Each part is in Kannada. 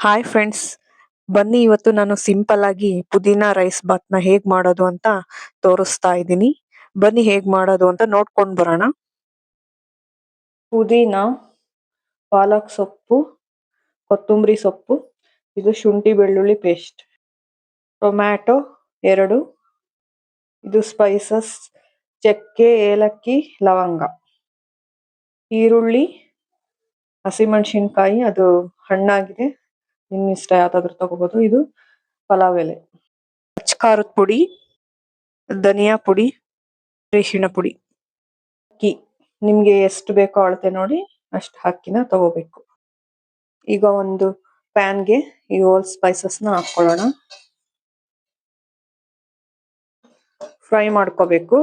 ಹಾಯ್ ಫ್ರೆಂಡ್ಸ್, ಬನ್ನಿ ಇವತ್ತು ನಾನು ಸಿಂಪಲ್ ಆಗಿ ಪುದೀನ ರೈಸ್ ಬಾತ್ನ ಹೇಗ್ ಮಾಡೋದು ಅಂತ ತೋರಿಸ್ತಾ ಇದ್ದೀನಿ. ಬನ್ನಿ ಹೇಗ್ ಮಾಡೋದು ಅಂತ ನೋಡ್ಕೊಂಡು ಬರೋಣ. ಪುದೀನ, ಪಾಲಕ್ ಸೊಪ್ಪು, ಕೊತ್ತಂಬರಿ ಸೊಪ್ಪು, ಇದು ಶುಂಠಿ ಬೆಳ್ಳುಳ್ಳಿ ಪೇಸ್ಟ್, ಟೊಮ್ಯಾಟೊ 2, ಇದು ಸ್ಪೈಸಸ್ ಚಕ್ಕೆ, ಏಲಕ್ಕಿ, ಲವಂಗ, ಈರುಳ್ಳಿ, ಹಸಿಮೆಣಸಿನ್ಕಾಯಿ ಅದು ಹಣ್ಣಾಗಿದೆ, ನಿಮ್ಮ ಇಷ್ಟ ಯಾವ್ದಾದ್ರು ತಗೋಬಹುದು. ಇದು ಪಲಾವ್ ಎಲೆ, ಖಾರದ ಪುಡಿ, ಧನಿಯಾ ಪುಡಿ, ಅರಿಶಿಣ ಪುಡಿ, ಅಕ್ಕಿ ನಿಮ್ಗೆ ಎಷ್ಟು ಬೇಕೋ ಅಳತೆ ನೋಡಿ ಅಷ್ಟು ಅಕ್ಕಿನ ತಗೋಬೇಕು. ಈಗ ಒಂದು ಪ್ಯಾನ್ಗೆ ಈ ಹೋಲ್ ಸ್ಪೈಸಸ್ನ ಹಾಕೊಳ್ಳೋಣ. ಫ್ರೈ ಮಾಡ್ಕೋಬೇಕು.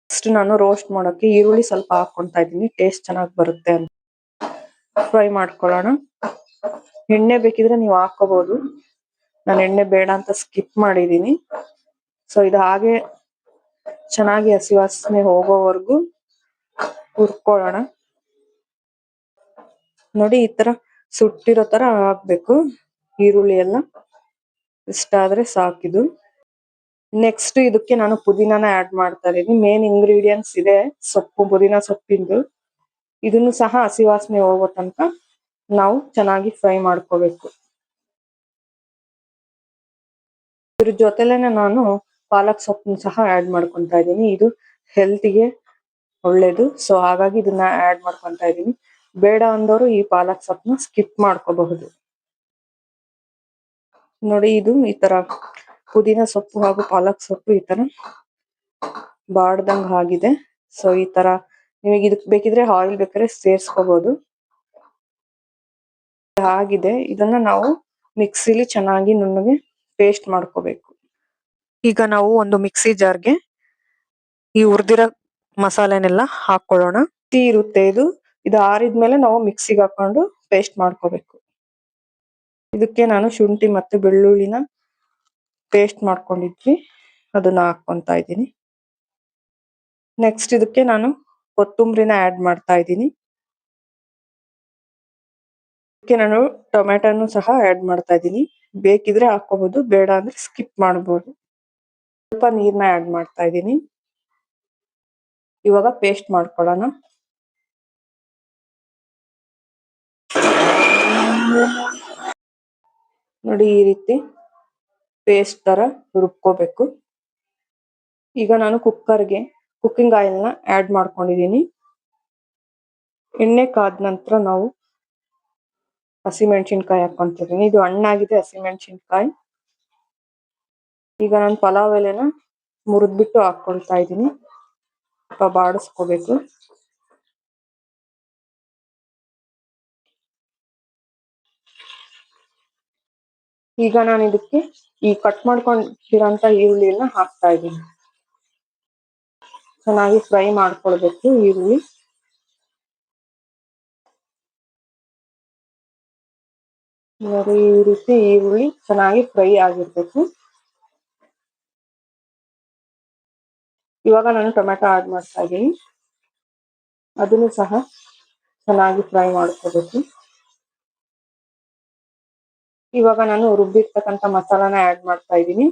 ಫಸ್ಟ್ ನಾನು ರೋಸ್ಟ್ ಮಾಡೋಕೆ ಈರುಳ್ಳಿ ಸ್ವಲ್ಪ ಹಾಕೊಳ್ತಾ ಇದ್ದೀನಿ, ಟೇಸ್ಟ್ ಚೆನ್ನಾಗಿ ಬರುತ್ತೆ ಅಂತ. ಫ್ರೈ ಮಾಡ್ಕೊಳ್ಳೋಣ. ಎಣ್ಣೆ ಬೇಕಿದ್ರೆ ನೀವು ಹಾಕೋಬಹುದು, ನಾನು ಎಣ್ಣೆ ಬೇಡ ಅಂತ ಸ್ಕಿಪ್ ಮಾಡಿದ್ದೀನಿ. ಸೊ ಇದು ಹಾಗೆ ಚೆನ್ನಾಗಿ ಹಸಿ ವಾಸನೆ ಹೋಗೋವರೆಗೂ ಹುರ್ಕೊಳ್ಳೋಣ. ನೋಡಿ, ಈ ತರ ಸುಟ್ಟಿರೋ ತರ ಆಗ್ಬೇಕು ಈರುಳ್ಳಿ ಎಲ್ಲ. ಇಷ್ಟ ಆದ್ರೆ ಸಾಕಿದು. ನೆಕ್ಸ್ಟ್ ಇದಕ್ಕೆ ನಾನು ಪುದೀನಾನ ಆಡ್ ಮಾಡ್ತಾ ಇದ್ದೀನಿ. ಮೇನ್ ಇಂಗ್ರೀಡಿಯೆಂಟ್ಸ್ ಇದೆ ಸೊಪ್ಪು, ಪುದೀನ ಸೊಪ್ಪಿಂದು. ಇದನ್ನು ಸಹ ಹಸಿ ವಾಸನೆ ಹೋಗೋ ತನಕ ನಾವು ಚೆನ್ನಾಗಿ ಫ್ರೈ ಮಾಡ್ಕೋಬೇಕು. ಇದ್ರ ಜೊತೆಲೇನೆ ನಾನು ಪಾಲಕ್ ಸೊಪ್ಪನ್ನು ಸಹ ಆಡ್ ಮಾಡ್ಕೊಂತಾ ಇದ್ದೀನಿ. ಇದು ಹೆಲ್ತ್ಗೆ ಒಳ್ಳೇದು, ಸೊ ಹಾಗಾಗಿ ಇದನ್ನ ಆಡ್ ಮಾಡ್ಕೊಂತಾ ಇದ್ದೀನಿ. ಬೇಡ ಅಂದವರು ಈ ಪಾಲಕ್ ಸೊಪ್ಪನ್ನ ಸ್ಕಿಪ್ ಮಾಡ್ಕೋಬಹುದು. ನೋಡಿ, ಇದು ಈ ತರ ಪುದೀನ ಸೊಪ್ಪು ಹಾಗೂ ಪಾಲಕ್ ಸೊಪ್ಪು ಈ ತರ ಬಾಡ್ದಂಗ್ ಆಗಿದೆ. ಸೊ ಈ ತರ ನಿಮಗೆ ಇದಕ್ ಬೇಕಿದ್ರೆ ಆಯಿಲ್ ಬೇಕಾದ್ರೆ ಸೇರ್ಸ್ಕೋಬಹುದು. ಆಗಿದೆ, ಇದನ್ನ ನಾವು ಮಿಕ್ಸಿಲಿ ಚೆನ್ನಾಗಿ ನುಣ್ಣಗೆ ಪೇಸ್ಟ್ ಮಾಡ್ಕೋಬೇಕು. ಈಗ ನಾವು ಒಂದು ಮಿಕ್ಸಿ ಜಾರ್ಗೆ ಈ ಹುರಿದಿರೋ ಮಸಾಲೆನೆಲ್ಲ ಹಾಕೊಳ್ಳೋಣ. ಇರುತ್ತೆ ಇದು ಆರಿದ್ಮೇಲೆ ನಾವು ಮಿಕ್ಸಿಗೆ ಹಾಕೊಂಡು ಪೇಸ್ಟ್ ಮಾಡ್ಕೋಬೇಕು. ಇದಕ್ಕೆ ನಾನು ಶುಂಠಿ ಮತ್ತೆ ಬೆಳ್ಳುಳ್ಳಿನ ಪೇಸ್ಟ್ ಮಾಡ್ಕೊಂಡಿದ್ವಿ, ಅದನ್ನ ಹಾಕೊಂತಾ ಇದ್ದೀನಿ. ನೆಕ್ಸ್ಟ್ ಇದಕ್ಕೆ ನಾನು ಕೊತ್ತಂಬರಿನ ಆಡ್ ಮಾಡ್ತಾ ಇದ್ದೀನಿ. ಇದಕ್ಕೆ ನಾನು ಟೊಮ್ಯಾಟೋನು ಸಹ ಆಡ್ ಮಾಡ್ತಾ ಇದ್ದೀನಿ. ಬೇಕಿದ್ರೆ ಹಾಕೋಬಹುದು, ಬೇಡ ಅಂದ್ರೆ ಸ್ಕಿಪ್ ಮಾಡಬಹುದು. ಸ್ವಲ್ಪ ನೀರ್ನ ಆಡ್ ಮಾಡ್ತಾ ಇದ್ದೀನಿ. ಇವಾಗ ಪೇಸ್ಟ್ ಮಾಡ್ಕೊಳ್ಳೋಣ. ನೋಡಿ, ಈ ರೀತಿ ಪೇಸ್ಟ್ ತರ ರುಬ್ಕೋಬೇಕು. ಈಗ ನಾನು ಕುಕ್ಕರ್ಗೆ ಕುಕ್ಕಿಂಗ್ ಆಯಿಲ್ನ ಆಡ್ ಮಾಡ್ಕೊಂಡಿದ್ದೀನಿ. ಎಣ್ಣೆ ಕಾದ ನಂತರ ನಾವು ಹಸಿಮೆಣಸಿನ್ಕಾಯಿ ಹಾಕೊಂತಿದ್ದೀನಿ. ಇದು ಹಣ್ಣಾಗಿದೆ ಹಸಿಮೆಣಸಿನ್ಕಾಯಿ. ಈಗ ನಾನು ಪಲಾವ್ ಎಲೆನ ಮುರಿದ್ಬಿಟ್ಟು ಹಾಕೊಳ್ತಾ ಇದ್ದೀನಿ. ಸ್ವಲ್ಪ ಬಾಡಿಸ್ಕೋಬೇಕು. ಈಗ ನಾನು ಇದಕ್ಕೆ ಈ ಕಟ್ ಮಾಡ್ಕೊಂಡಿರೋಂತ ಈರುಳ್ಳಿನ ಹಾಕ್ತಾ ಇದ್ದೀನಿ. ಚೆನ್ನಾಗಿ ಫ್ರೈ ಮಾಡ್ಕೊಳ್ಬೇಕು ಈರುಳ್ಳಿ. ಈ ರೀತಿ ಈರುಳ್ಳಿ ಚೆನ್ನಾಗಿ ಫ್ರೈ ಆಗಿರ್ಬೇಕು. ಇವಾಗ ನಾನು ಟೊಮೆಟೊ ಆಡ್ ಮಾಡ್ತಾ ಇದ್ದೀನಿ. ಅದನ್ನು ಸಹ ಚೆನ್ನಾಗಿ ಫ್ರೈ ಮಾಡ್ಕೋಬೇಕು. ಇವಾಗ ನಾನು ರುಬ್ಬಿರ್ತಕ್ಕಂಥ ಮಸಾಲಾನ ಆಡ್ ಮಾಡ್ತಾ ಇದ್ದೀನಿ.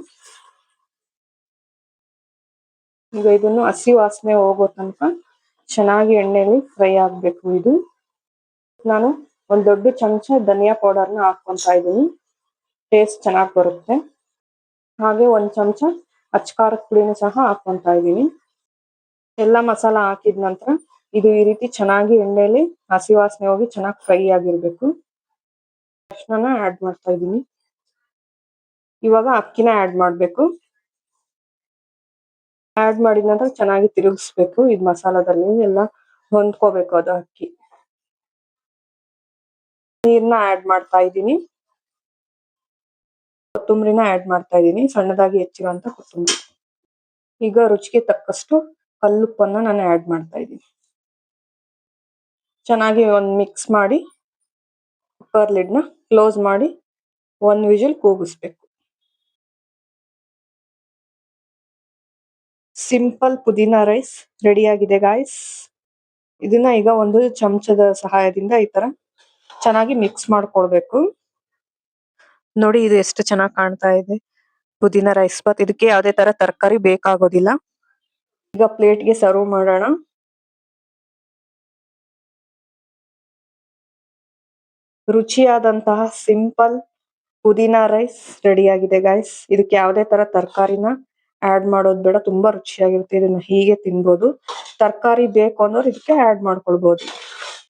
ಈಗ ಇದನ್ನು ಹಸಿ ವಾಸನೆ ಹೋಗೋ ತನಕ ಚೆನ್ನಾಗಿ ಎಣ್ಣೆಯಲ್ಲಿ ಫ್ರೈ ಆಗ್ಬೇಕು. ಇದು ನಾನು ಒಂದ್ ದೊಡ್ಡ ಚಮಚ ಧನಿಯಾ ಪೌಡರ್ನ ಹಾಕೊಂತಾ ಇದ್ದೀನಿ, ಟೇಸ್ಟ್ ಚೆನ್ನಾಗಿ ಬರುತ್ತೆ. ಹಾಗೆ ಒಂದ್ ಚಮಚ ಅಚ್ಕಾರದ ಪುಡಿನೂ ಸಹ ಹಾಕೊಂತಾ ಇದ್ದೀನಿ. ಎಲ್ಲ ಮಸಾಲ ಹಾಕಿದ ನಂತರ ಇದು ಈ ರೀತಿ ಚೆನ್ನಾಗಿ ಎಣ್ಣೆಯಲ್ಲಿ ಹಸಿ ವಾಸನೆ ಹೋಗಿ ಚೆನ್ನಾಗಿ ಫ್ರೈ ಆಗಿರ್ಬೇಕು. ಅರಿಶಿನ ಆಡ್ ಮಾಡ್ತಾ ಇದ್ದೀನಿ. ಇವಾಗ ಅಕ್ಕಿನ ಆಡ್ ಮಾಡ್ಬೇಕು. ಆಡ್ ಮಾಡಿದ ನಂತರ ಚೆನ್ನಾಗಿ ತಿರುಗಿಸ್ಬೇಕು. ಇದು ಮಸಾಲದಲ್ಲಿ ಎಲ್ಲ ಹೊಂದ್ಕೋಬೇಕು ಅದು ಅಕ್ಕಿ. ನೀರ್ನ ಆಡ್ ಮಾಡ್ತಾ ಇದ್ದೀನಿ. ಕೊತ್ತಂಬರಿನ ಆಡ್ ಮಾಡ್ತಾ ಇದ್ದೀನಿ, ಸಣ್ಣದಾಗಿ ಹೆಚ್ಚಿರುವಂತ ಕೊತ್ತಂಬರಿ. ಈಗ ರುಚಿಗೆ ತಕ್ಕಷ್ಟು ಕಲ್ಲುಪ್ಪನ್ನ ನಾನು ಆಡ್ ಮಾಡ್ತಾ ಇದ್ದೀನಿ. ಚೆನ್ನಾಗಿ ಒಂದು ಮಿಕ್ಸ್ ಮಾಡಿ ಕುಕ್ಕರ್ ಲಿಡ್ನ ಕ್ಲೋಸ್ ಮಾಡಿ 1 ವಿಜಿಲ್ ಕೂಗಿಸ್ಬೇಕು. ಸಿಂಪಲ್ ಪುದೀನ ರೈಸ್ ರೆಡಿ ಆಗಿದೆ ಗಾಯ್ಸ್. ಇದನ್ನ ಈಗ ಒಂದು ಚಮಚದ ಸಹಾಯದಿಂದ ಈ ತರ ಚೆನ್ನಾಗಿ ಮಿಕ್ಸ್ ಮಾಡ್ಕೊಳ್ಬೇಕು. ನೋಡಿ ಇದು ಎಷ್ಟು ಚೆನ್ನಾಗಿ ಕಾಣ್ತಾ ಇದೆ ಪುದೀನ ರೈಸ್ ಬಾತ್. ಇದಕ್ಕೆ ಯಾವುದೇ ತರ ತರಕಾರಿ ಬೇಕಾಗೋದಿಲ್ಲ. ಈಗ ಪ್ಲೇಟ್ಗೆ ಸರ್ವ್ ಮಾಡೋಣ. ರುಚಿಯಾದಂತಹ ಸಿಂಪಲ್ ಪುದೀನ ರೈಸ್ ರೆಡಿ ಆಗಿದೆ ಗಾಯ್ಸ್. ಇದಕ್ಕೆ ಯಾವುದೇ ತರ ತರಕಾರಿನ ಆಡ್ ಮಾಡೋದು ಬೇಡ. ತುಂಬಾ ರುಚಿಯಾಗಿರುತ್ತೆ. ಇದನ್ನ ಹೀಗೆ ತಿನ್ಬೋದು. ತರಕಾರಿ ಬೇಕು ಅನ್ನೋರು ಇದಕ್ಕೆ ಆಡ್ ಮಾಡ್ಕೊಳ್ಬಹುದು.